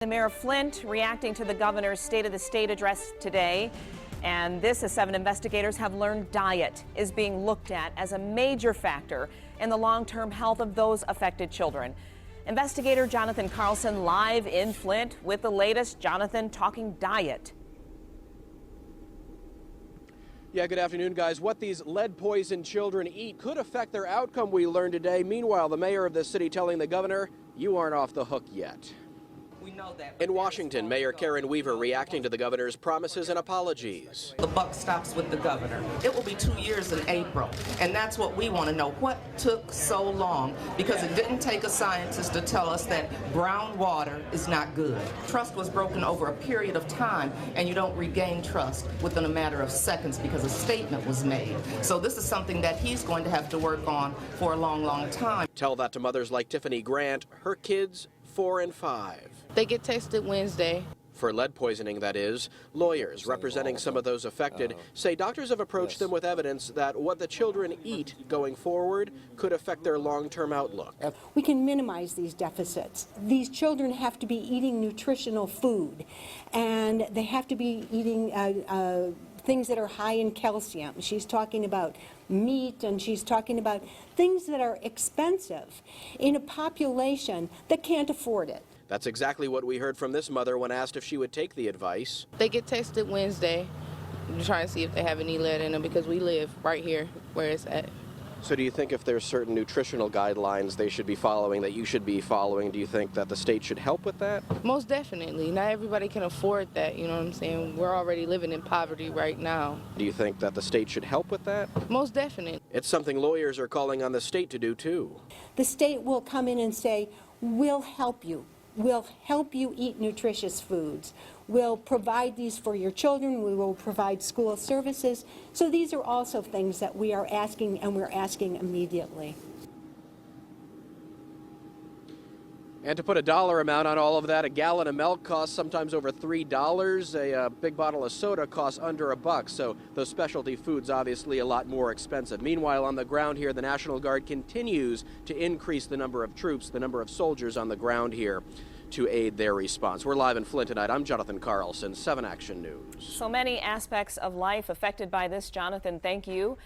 The mayor of Flint reacting to the governor's State of the State address today. And this, as 7 investigators have learned, diet is being looked at as a major factor in the long-term health of those affected children. Investigator Jonathan Carlson live in Flint with the latest. Jonathan, talking diet. Yeah, good afternoon, guys. What these lead-poisoned children eat could affect their outcome, we learned today. Meanwhile, the mayor of the city telling the governor, you aren't off the hook yet. We know that. In Washington, Mayor Karen Weaver reacting to the governor's promises and apologies. The buck stops with the governor. It will be 2 years in April, and that's what we want to know. What took so long? Because it didn't take a scientist to tell us that brown water is not good. Trust was broken over a period of time, and you don't regain trust within a matter of seconds because a statement was made. So this is something that he's going to have to work on for a long, long time. Tell that to mothers like Tiffany Grant, her kids 4 and 5. They get tested Wednesday. For lead poisoning, that is. Lawyers representing some of those affected say doctors have approached them with evidence that what the children eat going forward could affect their long-term outlook. We can minimize these deficits. These children have to be eating nutritional food, and they have to be eating things that are high in calcium. She's talking about meat, and she's talking about things that are expensive in a population that can't afford it. That's exactly what we heard from this mother when asked if she would take the advice. They get tested Wednesday. We're trying to see if they have any lead in them because we live right here where it's at. So do you think if there's certain nutritional guidelines they should be following, that you should be following, do you think that the state should help with that? Most definitely. Not everybody can afford that, you know what I'm saying? We're already living in poverty right now. Do you think that the state should help with that? Most definitely. It's something lawyers are calling on the state to do too. The state will come in and say, we'll help you. We'll help you eat nutritious foods. We'll provide these for your children. We will provide school services. So these are also things that we are asking, and we're asking immediately. And to put a dollar amount on all of that, a gallon of milk costs sometimes over $3. A big bottle of soda costs under $1. So those specialty foods obviously a lot more expensive. Meanwhile, on the ground here, the National Guard continues to increase the number of troops, the number of soldiers on the ground here to aid their response. We're live in Flint tonight. I'm Jonathan Carlson, 7 Action News. So many aspects of life affected by this. Jonathan, thank you.